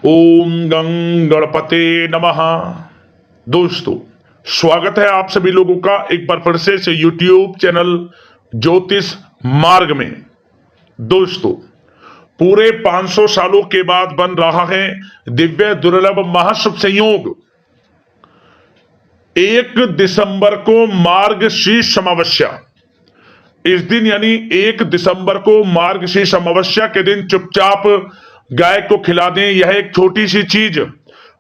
ओम गं गणपते नमः। दोस्तों, स्वागत है आप सभी लोगों का एक बार फिर से यूट्यूब चैनल ज्योतिष मार्ग में। दोस्तों, पूरे 500 सालों के बाद बन रहा है दिव्य दुर्लभ महाशुभ संयोग। 1 दिसंबर को मार्गशीर्ष अमावस्या। इस दिन यानी 1 दिसंबर को मार्गशीर्ष अमावस्या के दिन चुपचाप गाय को खिला दें। यह एक छोटी सी चीज,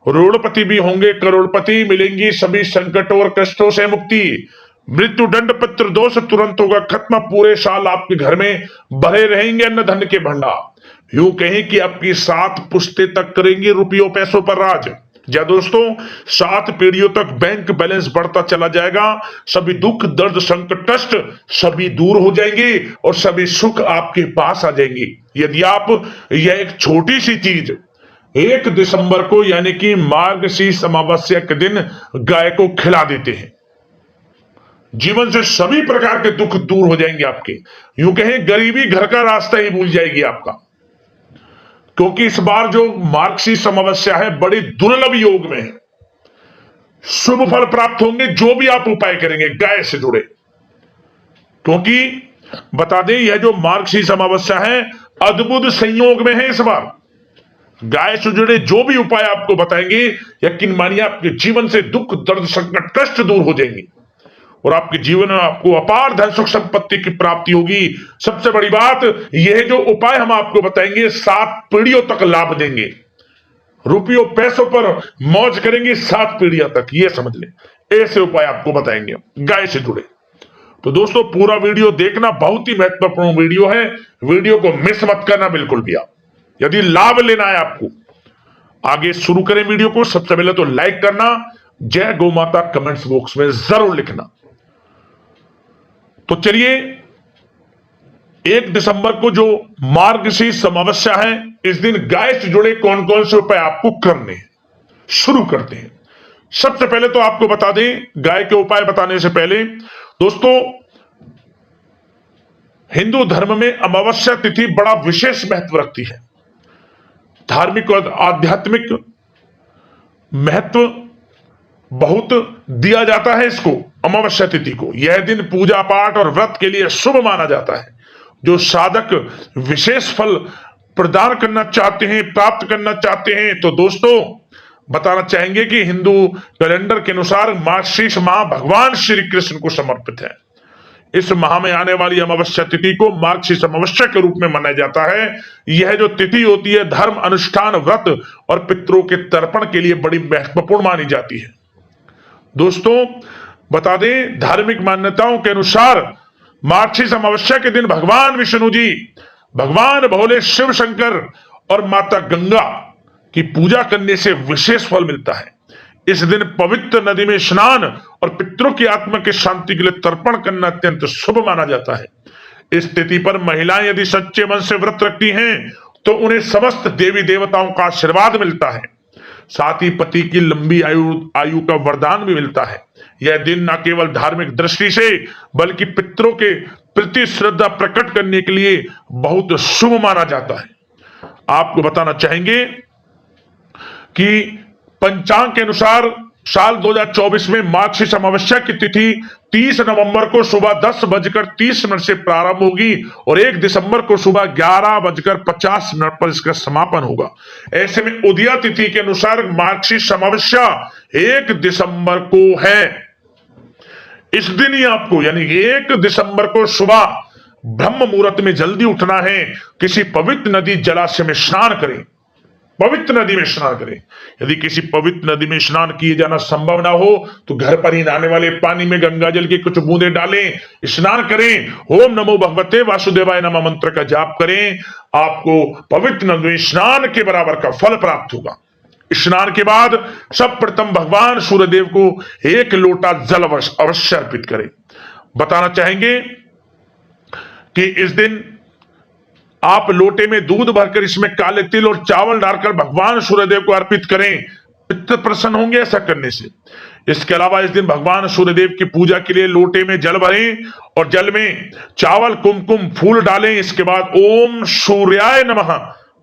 रोड़पति भी होंगे, करोड़पति मिलेंगी, सभी संकटों और कष्टों से मुक्ति, मृत्यु दंड पितृ दोष तुरंत होगा खत्म। पूरे साल आपके घर में भरे रहेंगे अन्न धन के भंडार। यूं कहें कि आपकी 7 पुश्ते तक करेंगे रुपयों पैसों पर राज। या दोस्तों, 7 पीढ़ियों तक बैंक बैलेंस बढ़ता चला जाएगा। सभी दुख दर्द संकट कष्ट सभी दूर हो जाएंगे और सभी सुख आपके पास आ जाएंगे यदि आप यह एक छोटी सी चीज 1 दिसंबर को यानी कि मार्गशीर्ष अमावस्या के दिन गाय को खिला देते हैं। जीवन से सभी प्रकार के दुख दूर हो जाएंगे आपके। यूं कहें गरीबी घर का रास्ता ही भूल जाएगी आपका, क्योंकि इस बार जो मार्गशीर्ष अमावस्या है बड़ी दुर्लभ योग में है। शुभ फल प्राप्त होंगे जो भी आप उपाय करेंगे गाय से जुड़े। क्योंकि बता दें, यह जो मार्गशीर्ष अमावस्या है अद्भुत संयोग में है। इस बार गाय से जुड़े जो भी उपाय आपको बताएंगे, यकीन मानिए आपके जीवन से दुख दर्द संकट कष्ट दूर हो जाएंगे और आपके जीवन में आपको अपार धन सुख संपत्ति की प्राप्ति होगी। सबसे बड़ी बात, यह जो उपाय हम आपको बताएंगे 7 पीढ़ियों तक लाभ देंगे। रुपयों पैसों पर मौज करेंगे 7 पीढ़ियों तक, यह समझ लें। ऐसे उपाय आपको बताएंगे गाय से जुड़े। तो दोस्तों, पूरा वीडियो देखना, बहुत ही महत्वपूर्ण वीडियो है। वीडियो को मिस मत करना बिल्कुल भी। आप यदि लाभ लेना है आपको, आगे शुरू करें वीडियो को। सबसे पहले तो लाइक करना, जय गौ माता कमेंट्स बॉक्स में जरूर लिखना। तो चलिए, 1 दिसंबर को जो मार्गशीर्ष अमावस्या है, इस दिन गाय से जुड़े कौन कौन से उपाय आपको करने हैं, शुरू करते हैं। सबसे पहले तो आपको बता दें, गाय के उपाय बताने से पहले दोस्तों, हिंदू धर्म में अमावस्या तिथि बड़ा विशेष महत्व रखती है। धार्मिक और आध्यात्मिक महत्व बहुत दिया जाता है इसको, अमावस्या तिथि को। यह दिन पूजा पाठ और व्रत के लिए शुभ माना जाता है। जो साधक विशेष फल प्रदान करना चाहते हैं, प्राप्त करना चाहते हैं, तो दोस्तों बताना चाहेंगे कि हिंदू कैलेंडर के अनुसार मार्गशीर्ष माह भगवान श्री कृष्ण को समर्पित है। इस माह में आने वाली अमावस्या तिथि को मार्गशीर्ष अमावस्या के रूप में मनाया जाता है। यह जो तिथि होती है धर्म अनुष्ठान व्रत और पितरों के तर्पण के लिए बड़ी महत्वपूर्ण मानी जाती है। दोस्तों बता दें, धार्मिक मान्यताओं के अनुसार मार्गशीर्ष अमावस्या के दिन भगवान विष्णु जी, भगवान भोले शिव शंकर और माता गंगा की पूजा करने से विशेष फल मिलता है। इस दिन पवित्र नदी में स्नान और पितरों की आत्मा की शांति के लिए तर्पण करना अत्यंत शुभ माना जाता है। इस तिथि पर महिलाएं यदि सच्चे मन से व्रत रखती हैं तो उन्हें समस्त देवी देवताओं का आशीर्वाद मिलता है। साथ ही पति की लंबी आयु का वरदान भी मिलता है। यह दिन न केवल धार्मिक दृष्टि से बल्कि पितरों के प्रति श्रद्धा प्रकट करने के लिए बहुत शुभ माना जाता है। आपको बताना चाहेंगे कि पंचांग के अनुसार साल 2024 में मार्गशीर्ष अमावस्या की तिथि 30 नवंबर को सुबह 10:30 से प्रारंभ होगी और 1 दिसंबर को सुबह 11:50 पर इसका समापन होगा। ऐसे में उदया तिथि के अनुसार मार्गशीर्ष अमावस्या 1 दिसंबर को है। इस दिन ही आपको यानी 1 दिसंबर को सुबह ब्रह्म मुहूर्त में जल्दी उठना है। किसी पवित्र नदी जलाशय में स्नान करें, पवित्र नदी में स्नान करें। यदि किसी पवित्र नदी में स्नान किए जाना संभव ना हो तो घर पर ही नहाने वाले पानी में गंगा जल की कुछ बूंदे डालें, स्नान करें। ओम नमो भगवते वासुदेवाय नमः मंत्र का जाप करें। आपको पवित्र नदी में स्नान के बराबर का फल प्राप्त होगा। स्नान के बाद सब प्रथम भगवान सूर्यदेव को 1 लोटा जल अवश्य अर्पित करें। बताना चाहेंगे कि इस दिन आप लोटे में दूध भरकर इसमें काले तिल और चावल डालकर भगवान सूर्यदेव को अर्पित करें। पितर प्रसन्न होंगे ऐसा करने से। इसके अलावा इस दिन भगवान सूर्यदेव की पूजा के लिए लोटे में जल भरें और जल में चावल कुमकुम फूल डालें। इसके बाद ओम सूर्याय नमः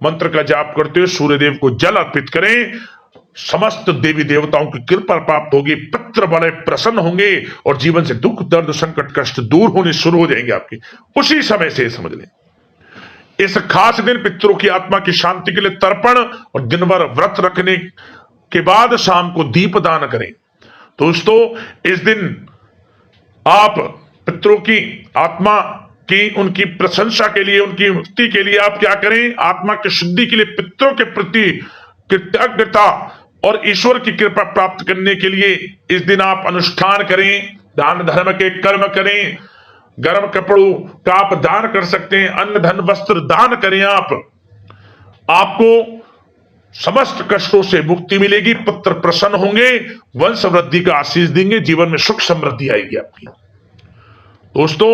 मंत्र का जाप करते हुए सूर्यदेव को जल अर्पित करें। समस्त देवी देवताओं की कृपा प्राप्त होगी, पितृ बड़े प्रसन्न होंगे और जीवन से दुख दर्द संकट कष्ट दूर होने शुरू हो जाएंगे आपके। उसी समय से समझ लें, इस खास दिन पितरों की आत्मा की शांति के लिए तर्पण और दिन भर व्रत रखने के बाद शाम को दीप दान करें। दोस्तों, इस दिन आप पितरों की आत्मा की उनकी प्रशंसा के लिए, उनकी मुक्ति के लिए आप क्या करें? आत्मा की शुद्धि के लिए पितरों के प्रति कृतज्ञता और ईश्वर की कृपा प्राप्त करने के लिए इस दिन आप अनुष्ठान करें, दान धर्म के कर्म करें। गर्म कपड़ों का आप दान कर सकते हैं, अन्न धन वस्त्र दान करें। आपको समस्त कष्टों से मुक्ति मिलेगी, पुत्र प्रसन्न होंगे, वंश वृद्धि का आशीष देंगे, जीवन में सुख समृद्धि आएगी आपकी। दोस्तों,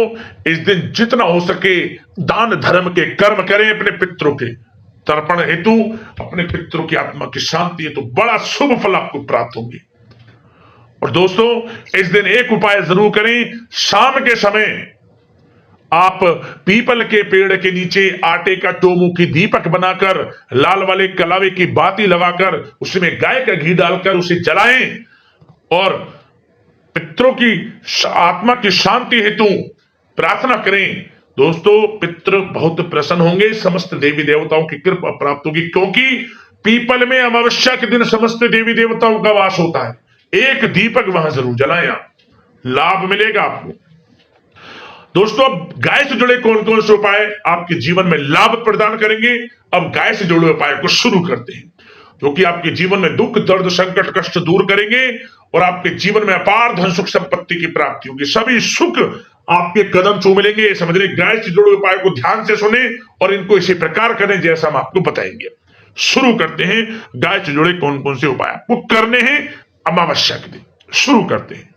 इस दिन जितना हो सके दान धर्म के कर्म करें, अपने पितरों के तर्पण हेतु, अपने पितरों की आत्मा की शांति हेतु बड़ा शुभ फल आपको प्राप्त होंगे। और दोस्तों, इस दिन एक उपाय जरूर करें, शाम के समय आप पीपल के पेड़ के नीचे आटे का चौमुखी दीपक बनाकर, लाल वाले कलावे की बाती लगाकर, उसमें गाय का घी डालकर उसे जलाएं और पितरों की आत्मा की शांति हेतु प्रार्थना करें। दोस्तों, पितृ बहुत प्रसन्न होंगे, समस्त देवी देवताओं की कृपा प्राप्त होगी, क्योंकि पीपल में अमावस्या के दिन समस्त देवी देवताओं का वास होता है। एक दीपक वहां जरूर जलाएं, लाभ मिलेगा आपको। दोस्तों, अब गाय से जुड़े कौन कौन से उपाय आपके जीवन में लाभ प्रदान करेंगे, अब गाय से जुड़े उपाय को शुरू करते हैं, जो कि आपके जीवन में दुख दर्द संकट कष्ट दूर करेंगे और आपके जीवन में अपार धन सुख संपत्ति की प्राप्ति होगी, सभी सुख आपके कदम छू मिलेंगे। समझ रहे, गाय से जुड़े उपाय को ध्यान से सुने और इनको इसी प्रकार करें जैसा हम आपको बताएंगे। शुरू करते हैं, गाय से जुड़े कौन कौन से उपाय आपको करने हैं अमावस्या के दिन। शुरू करते हैं।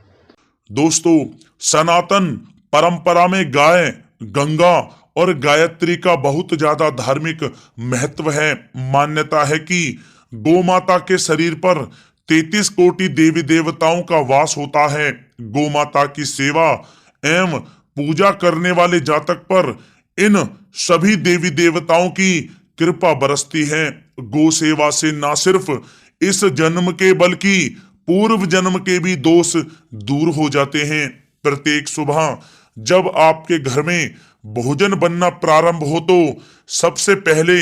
दोस्तों, सनातन परंपरा में गाय, गंगा और गायत्री का बहुत ज्यादा धार्मिक महत्व है। मान्यता है कि गोमाता के शरीर पर 33 कोटि देवी देवताओं का वास होता है। गोमाता की सेवा एवं पूजा करने वाले जातक पर इन सभी देवी देवताओं की कृपा बरसती है। गो सेवा से न सिर्फ इस जन्म के बल्कि पूर्व जन्म के भी दोष दूर हो जाते हैं। प्रत्येक सुबह जब आपके घर में भोजन बनना प्रारंभ हो तो सबसे पहले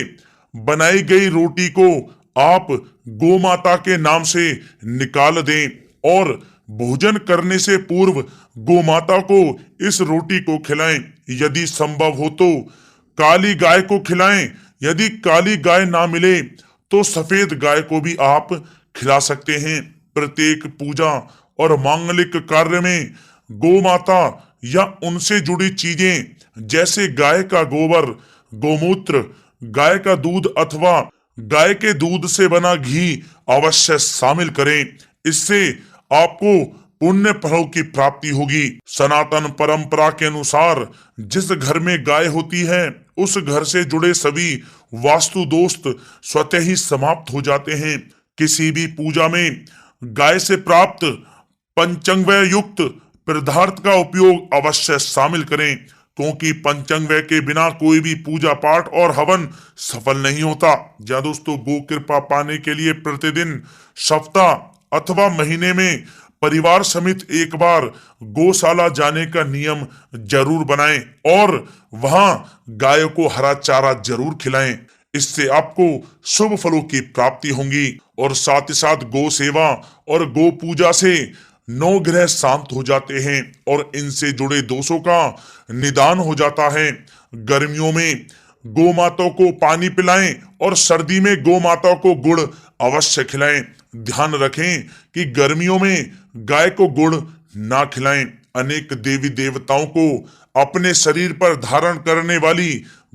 बनाई गई रोटी को आप गोमाता के नाम से निकाल दें और भोजन करने से पूर्व गोमाता को इस रोटी को खिलाएं। यदि संभव हो तो काली गाय को खिलाएं। यदि काली गाय ना मिले तो सफेद गाय को भी आप खिला सकते हैं। प्रत्येक पूजा और मांगलिक कार्य में गोमाता या उनसे जुड़ी चीजें जैसे गाय का गोबर, गोमूत्र, गाय का दूध अथवा गाय के दूध से बना घी अवश्य शामिल करें। इससे आपको पुण्य फलों की प्राप्ति होगी। सनातन परंपरा के अनुसार जिस घर में गाय होती है उस घर से जुड़े सभी वास्तु दोष स्वतः ही समाप्त हो जाते हैं। किसी भी पूजा में गाय से प्राप्त पंचांगव्य युक्त पदार्थ का उपयोग अवश्य शामिल करें, क्योंकि पंचांगव्य के बिना कोई भी पूजा पाठ और हवन सफल नहीं होता। या दोस्तों, गो कृपा पाने के लिए प्रतिदिन, सप्ताह अथवा महीने में परिवार समेत एक बार गौशाला जाने का नियम जरूर बनाएं और वहां गायों को हरा चारा जरूर खिलाएं। इससे आपको शुभ फलों की प्राप्ति होगी और साथ ही साथ गौ सेवा और गो पूजा से 9 ग्रह शांत हो जाते हैं और इनसे जुड़े दोषों का निदान हो जाता है। गर्मियों में गौ माता को पानी पिलाएं और सर्दी में गौ माता को गुड़ अवश्य खिलाएं। ध्यान रखें कि गर्मियों में गाय को गुड़ ना खिलाएं। अनेक देवी देवताओं को अपने शरीर पर धारण करने वाली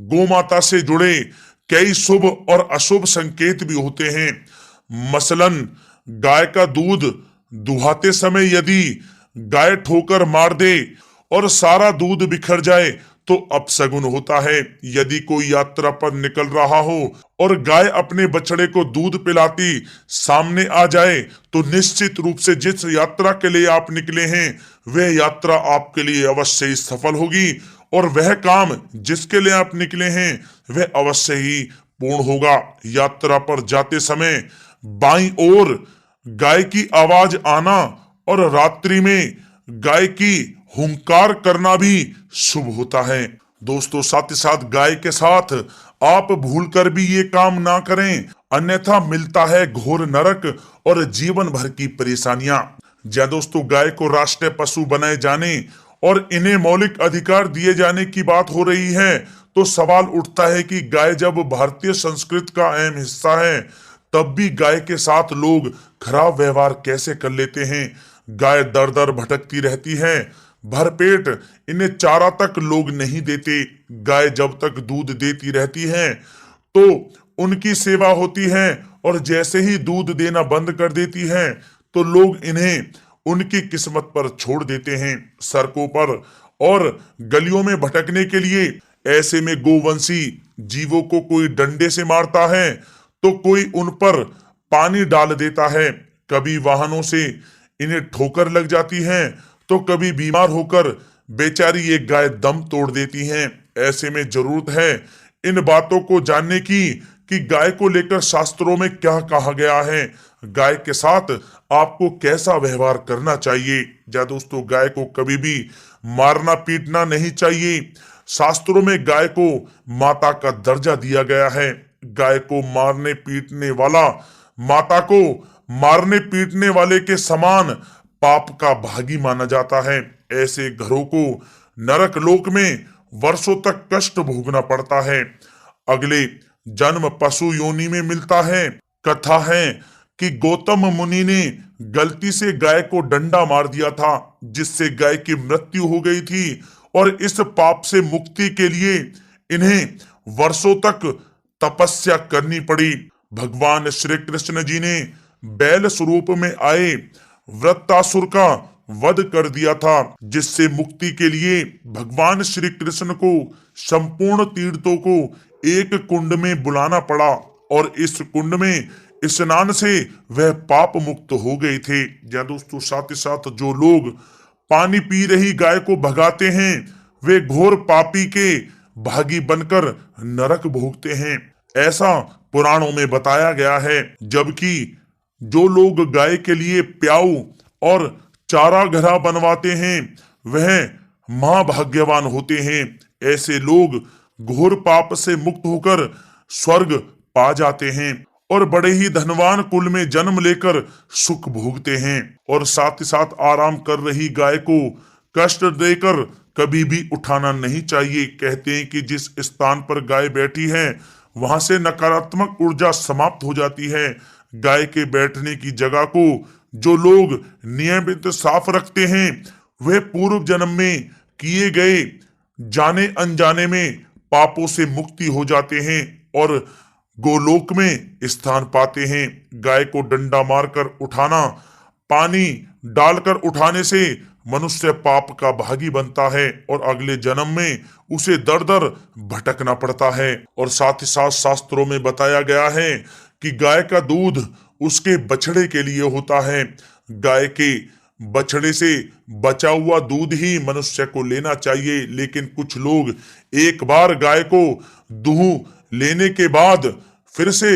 गौ माता से जुड़े कई शुभ और अशुभ संकेत भी होते हैं। मसलन, गाय का दूध दुहाते समय यदि गाय ठोकर मार दे और सारा दूध बिखर जाए तो अपशगुन होता है। यदि कोई यात्रा पर निकल रहा हो और गाय अपने बछड़े को दूध पिलाती सामने आ जाए तो निश्चित रूप से जिस यात्रा के लिए आप निकले हैं वह यात्रा आपके लिए अवश्य ही सफल होगी और वह काम जिसके लिए आप निकले हैं वह अवश्य ही पूर्ण होगा। यात्रा पर जाते समय बाईं ओर गाय की आवाज आना और रात्रि में गाय की हुंकार करना भी शुभ होता है। दोस्तों, साथ ही साथ गाय के साथ आप भूलकर भी ये काम ना करें, अन्यथा मिलता है घोर नरक और जीवन भर की परेशानियां। जहाँ दोस्तों गाय को राष्ट्रीय पशु बनाए जाने और इन्हें मौलिक अधिकार दिए जाने की बात हो रही है, तो सवाल उठता है कि गाय जब भारतीय संस्कृति का अहम हिस्सा है, तब भी गाय के साथ लोग खराब व्यवहार कैसे कर लेते हैं। गाय दर दर भटकती रहती है, भरपेट इन्हें चारा तक लोग नहीं देते। गाय जब तक दूध देती रहती है तो उनकी सेवा होती है, और जैसे ही दूध देना बंद कर देती है तो लोग इन्हें उनकी किस्मत पर छोड़ देते हैं। सड़कों पर और गलियों में भटकने के लिए ऐसे में गोवंशी जीवों को कोई डंडे से मारता है तो कोई उन पर पानी डाल देता है। कभी वाहनों से इन्हें ठोकर लग जाती है तो कभी बीमार होकर बेचारी एक गाय दम तोड़ देती है। ऐसे में जरूरत है इन बातों को जानने की कि गाय को लेकर शास्त्रों में क्या कहा गया है, गाय के साथ आपको कैसा व्यवहार करना चाहिए। या दोस्तों, गाय को कभी भी मारना पीटना नहीं चाहिए। शास्त्रों में गाय को माता का दर्जा दिया गया है। गाय को मारने पीटने वाला माता को मारने पीटने वाले के समान पाप का भागी माना जाता है। ऐसे घरों को नरक लोक में वर्षों तक कष्ट भोगना पड़ता है। अगले जन्म पशु योनि में मिलता है। कथा है कि गौतम मुनि ने गलती से गाय को डंडा मार दिया था, जिससे गाय की मृत्यु हो गई थी, और इस पाप से मुक्ति के लिए इन्हें वर्षों तक तपस्या करनी पड़ी। भगवान श्री कृष्ण जी ने बैल स्वरूप में आए वृत्तासुर का वध कर दिया था, जिससे मुक्ति के लिए भगवान श्री कृष्ण को संपूर्ण तीर्थों को एक कुंड में बुलाना पड़ा, और इस कुंड में स्नान से वह पाप मुक्त हो गए थे। या दोस्तों, साथ ही साथ जो लोग पानी पी रही गाय को भगाते हैं, वे घोर पापी के भागी बनकर नरक भोगते हैं, ऐसा पुराणों में बताया गया है। जबकि जो लोग गाय के लिए प्याऊ और चारा घरा बनवाते हैं, वह महाभाग्यवान होते हैं। ऐसे लोग घोर पाप से मुक्त होकर स्वर्ग पा जाते हैं और बड़े ही धनवान कुल में जन्म लेकर सुख भोगते हैं। और साथ ही साथ आराम कर रही गाय को कष्ट देकर कभी भी उठाना नहीं चाहिए। कहते हैं कि जिस स्थान पर गाय बैठी है, वहां से नकारात्मक ऊर्जा समाप्त हो जाती है। गाय के बैठने की जगह को जो लोग नियमित साफ रखते हैं, वे पूर्व जन्म में किए गए जाने अनजाने में पापों से मुक्ति हो जाते हैं और गोलोक में स्थान पाते हैं। गाय को डंडा मारकर उठाना, पानी डालकर उठाने से मनुष्य पाप का भागी बनता है और अगले जन्म में उसे दर दर भटकना पड़ता है। और साथ ही साथ शास्त्रों में बताया गया है कि गाय का दूध उसके बछड़े के लिए होता है। गाय के बछड़े से बचा हुआ दूध ही मनुष्य को लेना चाहिए, लेकिन कुछ लोग एक बार गाय को दूह लेने के बाद फिर से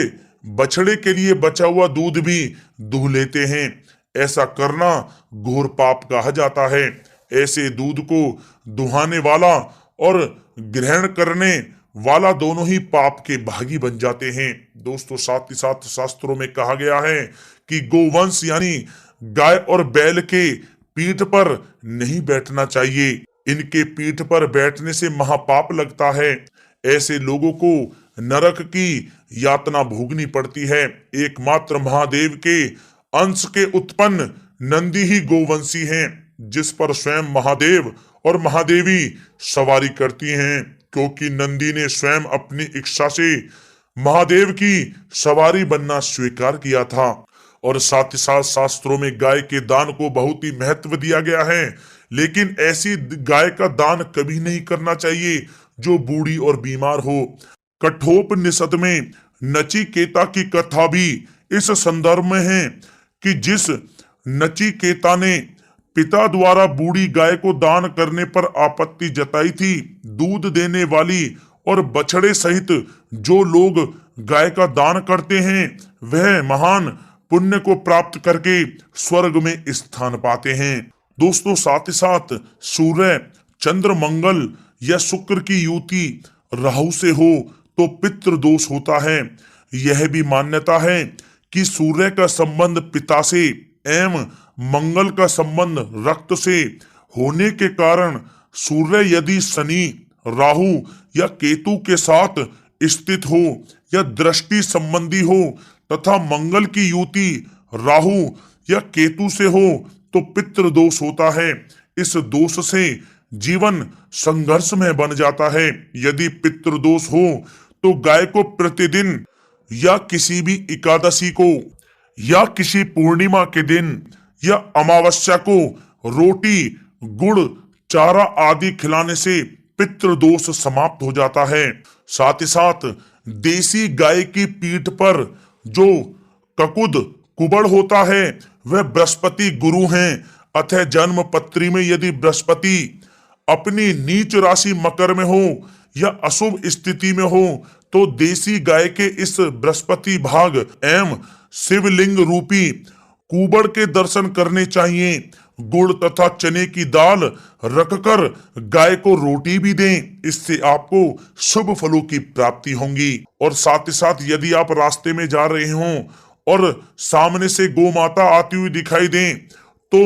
बछड़े के लिए बचा हुआ दूध भी दूह लेते हैं। ऐसा करना घोर पाप कहा जाता है। ऐसे दूध को दुहाने वाला और ग्रहण करने वाला दोनों ही पाप के भागी बन जाते हैं। दोस्तों, साथ ही साथ शास्त्रों में कहा गया है कि गोवंश यानी गाय और बैल के पीठ पर नहीं बैठना चाहिए। इनके पीठ पर बैठने से महापाप लगता है। ऐसे लोगों को नरक की यातना भोगनी पड़ती है। एकमात्र महादेव के अंश के उत्पन्न नंदी ही गोवंशी हैं, जिस पर स्वयं महादेव और महादेवी सवारी करती हैं, क्योंकि नंदी ने स्वयं अपनी इच्छा से महादेव की सवारी बनना स्वीकार किया था। और साथ ही साथ शास्त्रों में गाय के दान को बहुत ही महत्व दिया गया है, लेकिन ऐसी गाय का दान कभी नहीं करना चाहिए जो बूढ़ी और बीमार हो। कठोपनिषद में नचिकेता की कथा भी इस संदर्भ में है कि जिस नचिकेता ने पिता द्वारा बूढ़ी गाय को दान करने पर आपत्ति जताई थी, दूध देने वाली और बछड़े सहित जो लोग गाय का दान करते हैं वह महान पुण्य को प्राप्त करके स्वर्ग में स्थान पाते हैं। दोस्तों साथ ही साथ सूर्य, चंद्र, मंगल या शुक्र की युति राहु से हो तो पितृ दोष होता है। यह भी मान्यता है कि सूर्य का संबंध पिता से एवं मंगल का संबंध रक्त से होने के कारण सूर्य यदि शनि, राहु या केतु के साथ स्थित हो या दृष्टि संबंधी हो तथा मंगल की युति राहु या केतु से हो तो पितृ दोष होता है। इस दोष से जीवन संघर्ष में बन जाता है। यदि पितृ दोष हो तो गाय को प्रतिदिन या किसी भी एकादशी को या किसी पूर्णिमा के दिन या अमावस्या को रोटी, गुड़, चारा आदि खिलाने से पितृ दोष समाप्त हो जाता है। साथ ही साथ देसी गाय की पीठ पर जो ककुद कुबड़ होता है वह बृहस्पति गुरु हैं। अतः जन्म पत्री में यदि बृहस्पति अपनी नीच राशि मकर में हो या अशुभ स्थिति में हो तो देसी गाय के इस बृहस्पति भाग एवं शिवलिंग रूपी कुबड़ के दर्शन करने चाहिए। गुड़ तथा चने की दाल रखकर गाय को रोटी भी दें, इससे आपको शुभ फलों की प्राप्ति होगी। और साथ ही साथ यदि आप रास्ते में जा रहे हों और सामने से गौ माता आती हुई दिखाई दें तो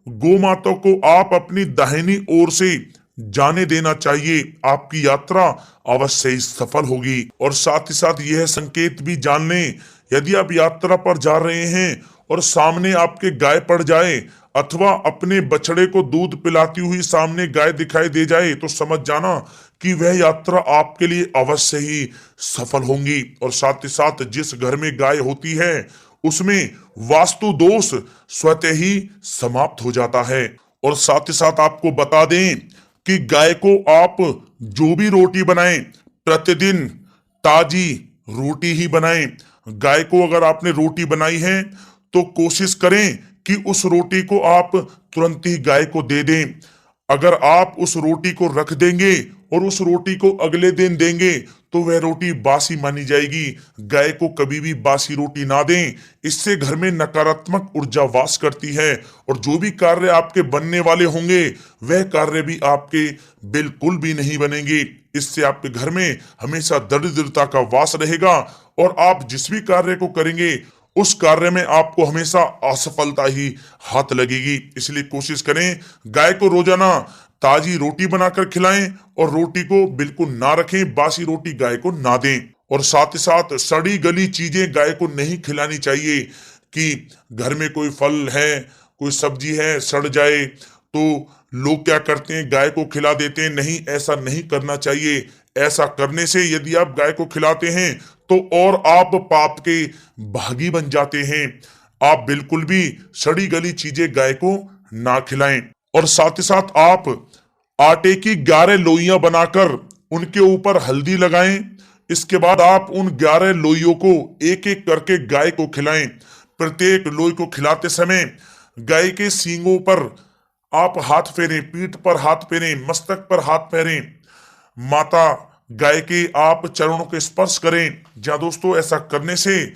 गौ माता को आप अपनी दाहिनी ओर से जाने देना चाहिए। आपकी यात्रा अवश्य ही सफल होगी। और साथ ही साथ यह संकेत भी जान लें, यदि आप यात्रा पर जा रहे हैं और सामने आपके गाय पड़ जाए अथवा अपने बछड़े को दूध पिलाती हुई सामने गाय दिखाई दे जाए तो समझ जाना कि वह यात्रा आपके लिए अवश्य ही सफल होगी। और साथ ही साथ जिस घर में गाय होती है उसमें वास्तु दोष स्वतः ही समाप्त हो जाता है। और साथ ही साथ आपको बता दें कि गाय को आप जो भी रोटी बनाएं प्रतिदिन ताजी रोटी ही बनाएं। गाय को अगर आपने रोटी बनाई है तो कोशिश करें कि उस रोटी को आप तुरंत ही गाय को दे दें। अगर आप उस रोटी को रख देंगे और उस रोटी को अगले दिन देंगे तो वह रोटी बासी मानी जाएगी। गाय को कभी भी बासी रोटी ना दें, इससे घर में नकारात्मक ऊर्जा वास करती है और जो भी कार्य आपके बनने वाले होंगे वह कार्य भी आपके बिल्कुल भी नहीं बनेंगे। इससे आपके घर में हमेशा दरिद्रता का वास रहेगा और आप जिस भी कार्य को करेंगे उस कार्य में आपको हमेशा असफलता ही हाथ लगेगी। इसलिए कोशिश करें गाय को रोजाना ताजी रोटी बनाकर खिलाएं और रोटी को बिल्कुल ना रखें, बासी रोटी गाय को ना दें। और साथ ही साथ सड़ी गली चीजें गाय को नहीं खिलानी चाहिए कि घर में कोई फल है, कोई सब्जी है, सड़ जाए तो लोग क्या करते हैं गाय को खिला देते हैं। नहीं, ऐसा नहीं करना चाहिए। ऐसा करने से यदि आप गाय को खिलाते हैं तो और आप पाप के भागी बन जाते हैं। आप बिल्कुल भी सड़ी गली चीजें गाय को ना खिलाएं। और साथ ही साथ आप आटे की 11 लोइयां बनाकर उनके ऊपर हल्दी लगाएं। इसके बाद आप उन 11 लोइयों को एक एक करके गाय को खिलाएं। प्रत्येक लोई को खिलाते समय गाय के सींगों पर आप हाथ फेरें, पीठ पर हाथ फेरें, मस्तक पर हाथ फेरें, माता गाय के आप चरणों के स्पर्श करें। जहां दोस्तों ऐसा करने से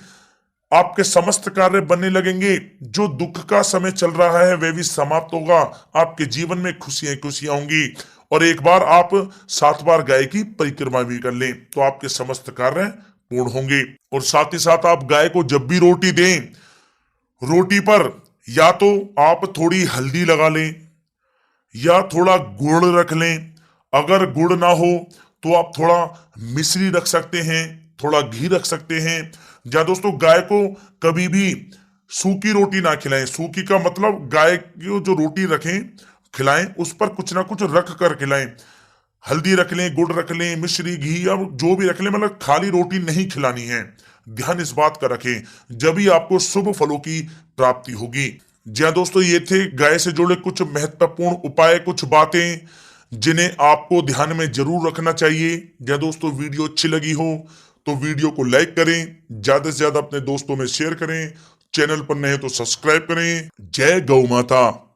आपके समस्त कार्य बनने लगेंगे। जो दुख का समय चल रहा है वह भी समाप्त होगा। आपके जीवन में खुशियां खुशियां होंगी। और एक बार आप 7 बार गाय की परिक्रमा भी कर लें तो आपके समस्त कार्य पूर्ण होंगे। और साथ ही साथ आप गाय को जब भी रोटी दें, रोटी पर या तो आप थोड़ी हल्दी लगा लें या थोड़ा गुड़ रख लें। अगर गुड़ ना हो तो आप थोड़ा मिश्री रख सकते हैं, थोड़ा घी रख सकते हैं। या दोस्तों गाय को कभी भी सूखी रोटी ना खिलाएं। सूखी का मतलब गाय की जो रोटी रखें खिलाएं उस पर कुछ ना कुछ रख कर खिलाएं। हल्दी रख लें, गुड़ रख लें, मिश्री, घी या जो भी रख लें, मतलब खाली रोटी नहीं खिलानी है। ध्यान इस बात का रखें, जब ही आपको शुभ फलों की प्राप्ति होगी। जी हाँ दोस्तों, ये थे गाय से जुड़े कुछ महत्वपूर्ण उपाय, कुछ बातें जिन्हें आपको ध्यान में जरूर रखना चाहिए। या दोस्तों वीडियो अच्छी लगी हो तो वीडियो को लाइक करें, ज्यादा से ज्यादा अपने दोस्तों में शेयर करें, चैनल पर नए तो सब्सक्राइब करें। जय गौ माता।